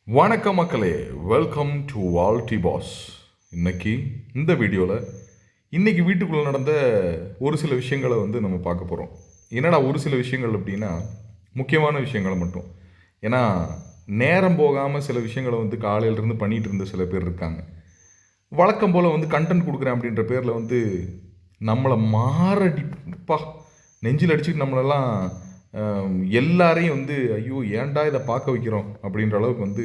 வணக்கம் மக்களே, welcome to vault D pass. இன்னைக்கு இந்த வீடியோவில் இன்னைக்கு வீட்டுக்குள்ளே நடந்த ஒரு சில விஷயங்களை நம்ம பார்க்க போகிறோம். என்னடா ஒரு சில விஷயங்கள் அப்படின்னா முக்கியமான விஷயங்களை மட்டும். ஏன்னா நேரம் போகாமல் சில விஷயங்களை காலையிலேருந்து பண்ணிகிட்டு இருந்த சில பேர் இருக்காங்க. வழக்கம் போல் கண்டென்ட் கொடுக்குறேன் அப்படின்ற பேரில் நம்மளை மாரடிப்பா நெஞ்சில் அடிச்சுட்டு நம்மளெல்லாம் எல்லாரையும் ஐயோ ஏன்டா இதை பார்க்க வைக்கிறோம் அப்படின்ற அளவுக்கு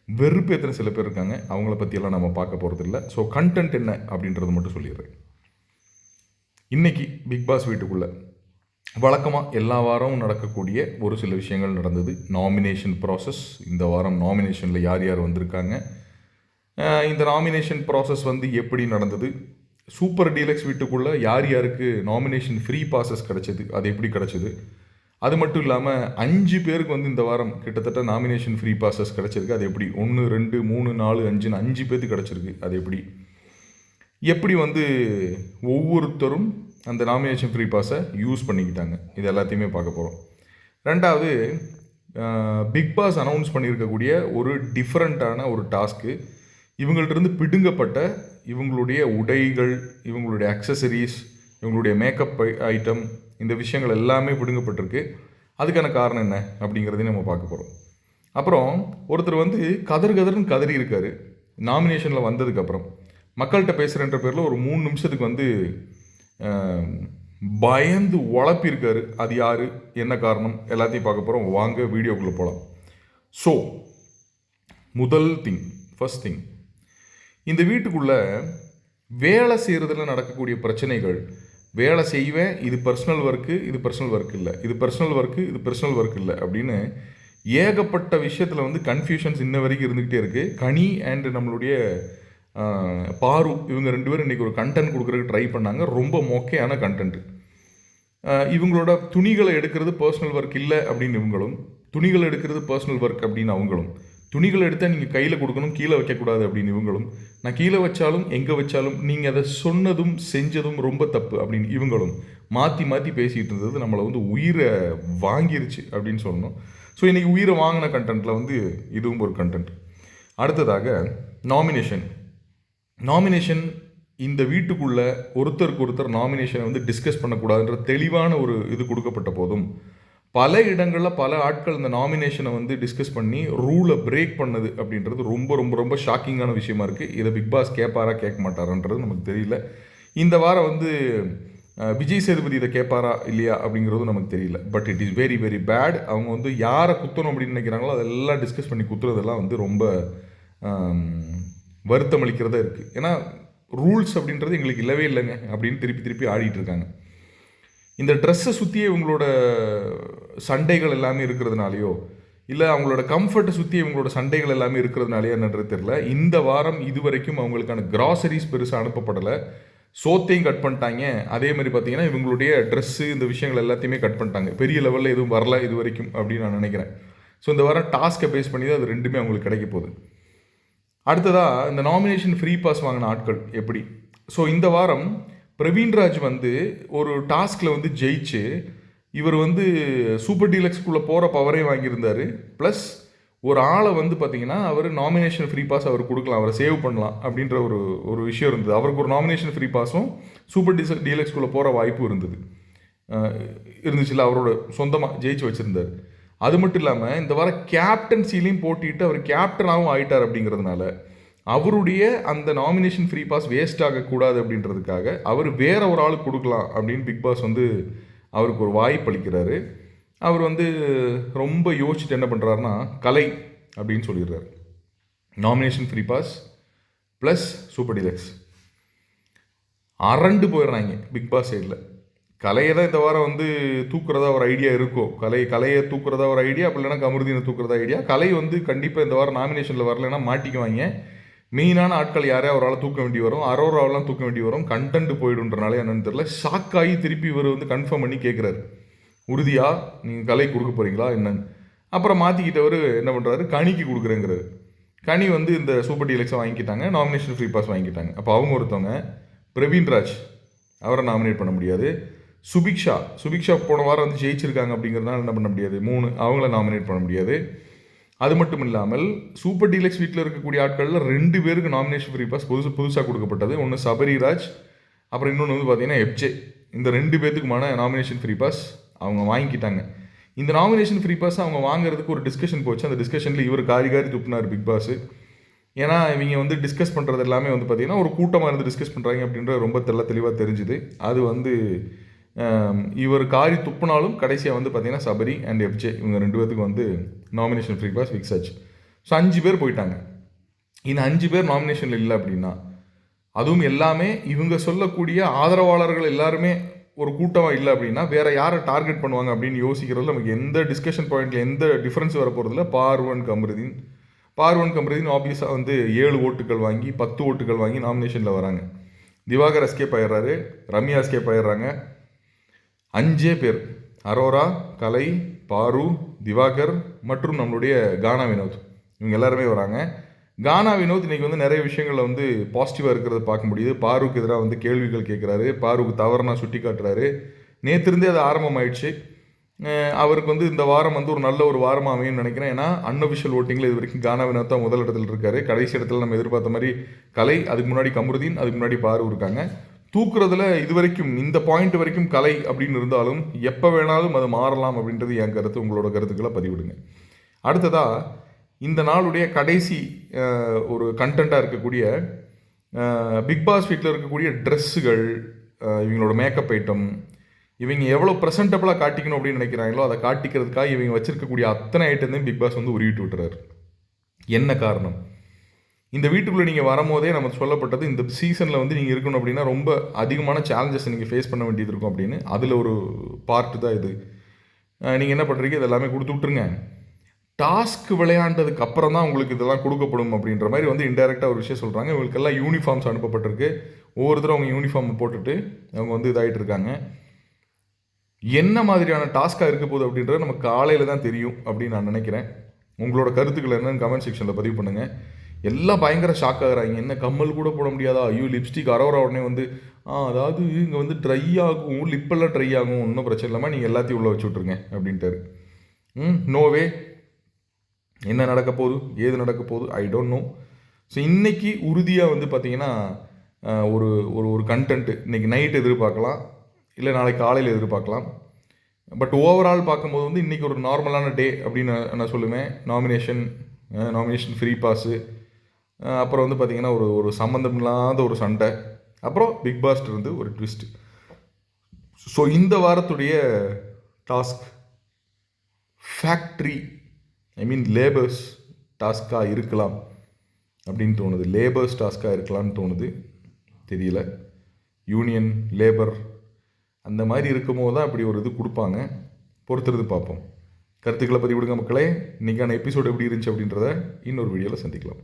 வெறுப்பேற்றுற சில பேர் இருக்காங்க. அவங்கள பற்றியெல்லாம் நம்ம பார்க்க போகிறது இல்லை. ஸோ கண்டென்ட் என்ன அப்படின்றது மட்டும் சொல்லிடுறேன். இன்றைக்கி பிக் பாஸ் வீட்டுக்குள்ளே வழக்கமாக எல்லா வாரமும் நடக்கக்கூடிய ஒரு சில விஷயங்கள் நடந்தது. Nomination process. இந்த வாரம் நாமினேஷனில் யார் யார் வந்திருக்காங்க, இந்த நாமினேஷன் ப்ராசஸ் எப்படி நடந்தது, சூப்பர் டீலக்ஸ் வீட்டுக்குள்ளே யார் யாருக்கு நாமினேஷன் ஃப்ரீ பாசஸ் கிடச்சிது, அது எப்படி கிடச்சிது, அது மட்டும் இல்லாமல் 5 பேருக்கு இந்த வாரம் கிட்டத்தட்ட நாமினேஷன் ஃப்ரீ பாசஸ் கிடச்சிருக்கு. அது எப்படி 1 2 3 4 5ன்னு 5 பேருக்கு கிடச்சிருக்கு. அது எப்படி ஒவ்வொருத்தரும் அந்த நாமினேஷன் ஃப்ரீ பாஸை யூஸ் பண்ணிக்கிட்டாங்க, இது எல்லாத்தையுமே பார்க்க போகிறோம். ரெண்டாவது, பிக் பாஸ் அனௌன்ஸ் பண்ணியிருக்கக்கூடிய ஒரு டிஃப்ரெண்ட்டான ஒரு டாஸ்க்கு. இவங்கள்ட்ட பிடுங்கப்பட்ட இவங்களுடைய உடைகள், இவங்களுடைய அக்சசரிஸ், இவங்களுடைய மேக்கப் ஐட்டம், இந்த விஷயங்கள் எல்லாமே பிடுங்கப்பட்டிருக்கு. அதுக்கான காரணம் என்ன அப்படிங்கிறதையும் நம்ம பார்க்க போகிறோம். அப்புறம் ஒருத்தர் கதறுன்னு கதறி இருக்கார். நாமினேஷனில் வந்ததுக்கப்புறம் மக்கள்கிட்ட பேசுகிறன்ற பேரில் ஒரு 3 நிமிஷத்துக்கு பயந்து உழப்பியிருக்காரு. அது யார், என்ன காரணம், எல்லாத்தையும் பார்க்க போகிறோம். வாங்க வீடியோக்குள்ளே போகலாம். ஸோ ஃபர்ஸ்ட் திங், இந்த வீட்டுக்குள்ளே வேலை செய்கிறதுல நடக்கக்கூடிய பிரச்சனைகள், வேலை செய்வேன், இது பர்சனல் ஒர்க்கு, இது பர்சனல் ஒர்க் இல்லை, இது பர்சனல் ஒர்க்கு, இது பர்சனல் ஒர்க் இல்லை அப்படின்னு ஏகப்பட்ட விஷயத்தில் கன்ஃபியூஷன்ஸ் இன்ன வரைக்கும் இருந்துக்கிட்டே இருக்குது. கனி அண்ட் நம்மளுடைய பாரு இவங்க 2 பேரும் இன்றைக்கி ஒரு கண்டென்ட் கொடுக்குறதுக்கு ட்ரை பண்ணாங்க. ரொம்ப மொக்கையான கண்டென்ட்டு. இவங்களோட துணிகளை எடுக்கிறது பர்சனல் ஒர்க் இல்லை அப்படின்னு இவங்களும், துணிகளை எடுக்கிறது பர்சனல் ஒர்க் அப்படின்னு அவங்களும், துணிகளை எடுத்தால் நீங்கள் கையில் கொடுக்கணும், கீழே வைக்கக்கூடாது அப்படின்னு இவங்களும், நான் கீழே வச்சாலும் எங்கே வச்சாலும் நீங்கள் அதை சொன்னதும் செஞ்சதும் ரொம்ப தப்பு அப்படின்னு இவங்களும் மாற்றி மாற்றி பேசிகிட்டு இருந்தது நம்மளை உயிரை வாங்கிருச்சு அப்படின்னு சொல்லணும். ஸோ இன்றைக்கி உயிரை வாங்கின கண்டென்ட்டில் இதுவும் ஒரு கண்டென்ட். அடுத்ததாக நாமினேஷன் இந்த வீட்டுக்குள்ளே ஒருத்தருக்கு ஒருத்தர் நாமினேஷனை டிஸ்கஸ் பண்ணக்கூடாதுன்ற தெளிவான ஒரு இது கொடுக்கப்பட்ட போதும் பல இடங்களில் பல ஆட்கள் இந்த நாமினேஷனை டிஸ்கஸ் பண்ணி ரூலை பிரேக் பண்ணது அப்படின்றது ரொம்ப ரொம்ப ரொம்ப ஷாக்கிங்கான விஷயமா இருக்குது. இதை பிக் பாஸ் கேட்பாரா கேட்க மாட்டாரான்றது நமக்கு தெரியல. இந்த வாரம் விஜய் சேதுபதி இதை கேட்பாரா இல்லையா அப்படிங்கிறது நமக்கு தெரியல. But it is very very bad. அவங்க யாரை குத்தணும் அப்படின்னு நினைக்கிறாங்களோ அதெல்லாம் டிஸ்கஸ் பண்ணி குத்துறதெல்லாம் ரொம்ப வருத்தம் அளிக்கிறதா இருக்குது. ஏன்னா ரூல்ஸ் அப்படின்றது எங்களுக்கு இல்லவே இல்லைங்க அப்படின்னு திருப்பி திருப்பி ஆடிட்டு இருக்காங்க. இந்த ட்ரெஸ்ஸை சுற்றியே இவங்களோட சண்டைகள் எல்லாமே இருக்கிறதுனாலையோ, இல்லை அவங்களோட கம்ஃபர்ட்டை சுற்றி இவங்களோட சண்டைகள் எல்லாமே இருக்கிறதுனாலையோ என்னன்றது தெரில. இந்த வாரம் இதுவரைக்கும் அவங்களுக்கான கிராசரிஸ் பெருசாக அனுப்பப்படலை. சோத்தையும் கட் பண்ணிட்டாங்க. அதே மாதிரி பார்த்தீங்கன்னா இவங்களுடைய ட்ரெஸ்ஸு, இந்த விஷயங்கள் எல்லாத்தையுமே கட் பண்ணிட்டாங்க. பெரிய லெவலில் எதுவும் வரல இது வரைக்கும் அப்படின்னு நான் நினைக்கிறேன். ஸோ இந்த வாரம் டாஸ்க்கை பேஸ் பண்ணி தான் அது 2மே அவங்களுக்கு கிடைக்க போகுது. அடுத்ததாக இந்த நாமினேஷன் ஃப்ரீ பாஸ் வாங்கின ஆட்கள் எப்படி. ஸோ இந்த வாரம் பிரவீன்ராஜ் ஒரு டாஸ்கில் ஜெயிச்சு இவர் சூப்பர் டீலக்ஸ்குள்ளே போகிற பவரே வாங்கியிருந்தார். ப்ளஸ் ஒரு ஆளை பார்த்தீங்கன்னா அவர் நாமினேஷன் ஃப்ரீ பாஸ் அவர் கொடுக்கலாம், அவரை சேவ் பண்ணலாம் அப்படின்ற ஒரு விஷயம் இருந்தது. அவருக்கு ஒரு நாமினேஷன் ஃப்ரீ பாஸும் சூப்பர் டீலக்ஸ்குள்ளே போகிற வாய்ப்பும் இருந்துச்சுல்ல, அவரோட சொந்தமாக ஜெயிச்சு வச்சுருந்தார். அது மட்டும் இல்லாமல் இந்த வாரம் கேப்டன்சிலையும் போட்டிட்டு அவர் கேப்டனாகவும் ஆகிட்டார். அப்படிங்கிறதுனால அவருடைய அந்த நாமினேஷன் ஃப்ரீ பாஸ் வேஸ்ட் ஆகக்கூடாது அப்படின்றதுக்காக அவர் வேற ஒரு ஆளுக்கு கொடுக்கலாம் அப்படின்னு பிக் பாஸ் அவருக்கு ஒரு வாய்ப்பு அளிக்கிறாரு. அவர் ரொம்ப யோசிச்சுட்டு என்ன பண்ணுறாருன்னா கலை அப்படின்னு சொல்லிடுறாரு. Nomination free pass plus super deluxe. அரண்டு போயிடுறாங்க பிக் பாஸ் சைடில். கலையை தான் இந்த வாரம் தூக்குறதா ஒரு ஐடியா இருக்கும். கலையை தூக்குறதா ஒரு ஐடியா, அப்படி இல்லைனா கமருதீனை தூக்குறதா ஐடியா. கலை கண்டிப்பாக இந்த வாரம் நாமினேஷனில் வரலைன்னா மாட்டிக்குவாங்க. மெயினான ஆட்கள் யாரையா ஒரு ஆளை தூக்க வேண்டி வரும், அரோராவெலாம் தூக்க வேண்டி வரும். கண்டென்ட் போயிடுன்றனால என்னன்னு தெரியல, ஷாக் ஆகி திருப்பி இவர் கன்ஃபார்ம் பண்ணி கேட்குறாரு, உறுதியாக நீங்கள் கலை கொடுக்க போகிறீங்களா என்னன்னு. அப்புறம் மாற்றிக்கிட்டவர் என்ன பண்ணுறாரு, கனிக்கு கொடுக்குறேங்கிறாரு. கனி இந்த சூப்பர் டீலக்ஸை வாங்கிக்கிட்டாங்க, நாமினேஷன் ஃப்ரீ பாஸ் வாங்கிக்கிட்டாங்க. அப்போ அவங்க ஒருத்தவங்க பிரவீன்ராஜ், அவரை நாமினேட் பண்ண முடியாது. சுபிக்ஷா போன வாரம் ஜெயிச்சிருக்காங்க அப்படிங்கிறதுனால என்ன பண்ண முடியாது, 3 அவங்கள நாமினேட் பண்ண முடியாது. அது மட்டும் இல்லாமல் சூப்பர் டீலக்ஸ் வீட்டில் இருக்கக்கூடிய ஆட்களில் 2 பேருக்கு நாமினேஷன் ஃப்ரீ பாஸ் புதுசாக கொடுக்கப்பட்டது. ஒன்று சபரிராஜ், அப்புறம் இன்னொன்று வந்து பார்த்தீங்கன்னா எஃப்ஜே. இந்த 2 பேர்த்துக்குமான நாமினேஷன் ஃப்ரீ பாஸ் அவங்க வாங்கிக்கிட்டாங்க. இந்த நாமினேஷன் ஃப்ரீ பாஸ் அவங்க வாங்குறதுக்கு ஒரு டிஸ்கஷன் போச்சு. அந்த டிஸ்கஷனில் இவர் காரி துப்புனார் பிக் பாஸ். ஏன்னா இவங்க வந்து டிஸ்கஸ் பண்ணுறது எல்லாமே வந்து பார்த்திங்கன்னா ஒரு கூட்டமாக இருந்து டிஸ்கஸ் பண்ணுறாங்க அப்படின்ற ரொம்ப தெளிவாக தெரிஞ்சுது. அது வந்து இவர் காரி துப்புனாலும் கடைசியாக வந்து பார்த்திங்கன்னா சபரி அண்ட் எஃப்ஜே இவங்க 2 பேர்த்துக்கு வந்து நாமினேஷன் ஃப்ரீ பாஸ் ஃபிக்ஸ் ஆச்சு. ஸோ 5 பேர் போயிட்டாங்க. இந்த 5 பேர் நாமினேஷனில் இல்லை அப்படின்னா, அதுவும் எல்லாமே இவங்க சொல்லக்கூடிய ஆதரவாளர்கள் எல்லாருமே ஒரு கூட்டமாக இல்லை அப்படின்னா வேறு யாரை டார்கெட் பண்ணுவாங்க அப்படின்னு யோசிக்கிறதுல நமக்கு எந்த டிஸ்கஷன் பாயிண்டில் எந்த டிஃப்ரென்ஸ் வர போகிறதில்ல. பார்வன் கமருதீன் ஆப்வியஸாக வந்து 7 ஓட்டுகள் வாங்கி 10 ஓட்டுகள் வாங்கி நாமினேஷனில் வராங்க. திவாகர் எஸ்கேப் ஆயிடுறாரு, ரம்யா எஸ்கேப் ஆயிடுறாங்க. 5 பேர், அரோரா, கலை, பாரு, திவாகர் மற்றும் நம்மளுடைய கானா வினோத், இவங்க எல்லாருமே வராங்க. கானா வினோத் இன்றைக்கி வந்து நிறைய விஷயங்களில் வந்து பாசிட்டிவாக இருக்கிறத பார்க்க முடியுது. பாருக்கு எதிராக வந்து கேள்விகள் கேட்குறாரு, பாருக்கு தவறுனா சுட்டி காட்டுறாரு. நேற்றிருந்தே அது ஆரம்பமாயிடுச்சு. அவருக்கு வந்து இந்த வாரம் வந்து ஒரு நல்ல ஒரு வாரமாக அமையும்னு நினைக்கிறேன். ஏன்னா அன்அஃபிஷியல் ஓட்டிங்கில் இது வரைக்கும் கானா வினோத் தான் முதல் இடத்துல இருக்காரு. கடைசி இடத்துல நம்ம எதிர்பார்த்த மாதிரி கலை, அதுக்கு முன்னாடி கமருதீன், அதுக்கு முன்னாடி பாரு இருக்காங்க. தூக்குறதுல இது வரைக்கும் இந்த பாயிண்ட் வரைக்கும் கலை அப்படின்னு இருந்தாலும் எப்போ வேணாலும் அது மாறலாம் அப்படின்றது என் கருத்து. உங்களோட கருத்துக்களை பதிவிடுங்க. அடுத்ததாக இந்த நாளுடைய கடைசி ஒரு கண்டென்ட்டாக இருக்கக்கூடிய பிக் பாஸ் வீட்டில் இருக்கக்கூடிய ட்ரெஸ்ஸுகள், இவங்களோட மேக்கப் ஐட்டம், இவங்க எவ்வளோ ப்ரெசென்டபுளாக காட்டிக்கணும் அப்படின்னு நினைக்கிறாங்களோ அதை காட்டிக்கிறதுக்காக இவங்க வச்சிருக்கக்கூடிய அத்தனை ஐட்டத்தையும் பிக் பாஸ் வந்து உருவிட்டு விட்டுறாரு. என்ன காரணம்? இந்த வீட்டுக்குள்ளே நீங்கள் வரும்போதே நம்ம சொல்லப்பட்டது இந்த சீசனில் வந்து நீங்கள் இருக்கணும் அப்படின்னா ரொம்ப அதிகமான சேலஞ்சஸ் நீங்கள் ஃபேஸ் பண்ண வேண்டியது இருக்கும் அப்படின்னு. அதில் ஒரு பார்ட்டு தான் இது. நீங்கள் என்ன பண்ணுறீங்க, இதெல்லாமே கொடுத்து விட்ருங்க. டாஸ்க் விளையாண்டதுக்கு அப்புறம் தான் உங்களுக்கு இதெல்லாம் கொடுக்கப்படும் அப்படின்ற மாதிரி வந்து இன்டெரக்டாக ஒரு விஷயம் சொல்கிறாங்க. இவங்களுக்கெல்லாம் யூனிஃபார்ம்ஸ் அனுப்பப்பட்டிருக்கு. ஒவ்வொருத்தரும் அவங்க யூனிஃபார்ம் போட்டுட்டு அவங்க வந்து இதாகிட்டு இருக்காங்க. என்ன மாதிரியான டாஸ்க்காக இருக்க போகுது அப்படின்றது நமக்கு காலையில் தான் தெரியும் அப்படின்னு நான் நினைக்கிறேன். உங்களோட கருத்துக்கள் என்னன்னு கமெண்ட் செக்ஷனில் பதிவு பண்ணுங்கள். எல்லாம் பயங்கர ஷாக் ஆகுறாங்க. என்ன கம்மல் கூட போட முடியாதா? ஐயோ லிப்ஸ்டிக் அரோரா உடனே வந்து அதாவது இங்கே வந்து ட்ரை ஆகும், லிப்பெல்லாம் ட்ரை ஆகும், ஒன்றும் பிரச்சனை இல்லாமல் நீங்கள் எல்லாத்தையும் உள்ளே வச்சு விட்ருங்க அப்படின்ட்டாரு. நோவே. என்ன நடக்க போகுது, ஏது நடக்க போகுது, ஐ டோன்ட் நோ. ஸோ இன்றைக்கி உறுதியாக வந்து பார்த்திங்கன்னா ஒரு ஒரு கண்டென்ட்டு இன்றைக்கி நைட் எதிர்பார்க்கலாம், இல்லை நாளைக்கு காலையில் எதிர்பார்க்கலாம். பட் ஓவரால் பார்க்கும்போது வந்து இன்றைக்கி ஒரு நார்மலான டே அப்படின்னு நான் சொல்லுவேன். நாமினேஷன் ஃப்ரீ பாஸு, அப்புறம் வந்து பார்த்திங்கன்னா ஒரு சம்மந்தம் இல்லாத ஒரு சண்டை, அப்புறம் பிக் பாஸ்ட் இருந்து ஒரு ட்விஸ்ட். ஸோ இந்த வாரத்துடைய டாஸ்க் ஃபேக்ட்ரி, லேபர்ஸ் டாஸ்க்காக இருக்கலாம் அப்படின்னு தோணுது. லேபர்ஸ் டாஸ்க்காக இருக்கலாம்னு தோணுது. தெரியல, யூனியன் லேபர் அந்த மாதிரி இருக்கும்போது தான் அப்படி ஒரு இது கொடுப்பாங்க. பொறுத்திருந்து பார்ப்போம். கருத்துக்களை பதிவிடுங்க மக்களே. இன்றைக்கான எபிசோடு எப்படி இருந்துச்சு அப்படின்றத இன்னொரு வீடியோவில் சந்திக்கலாம்.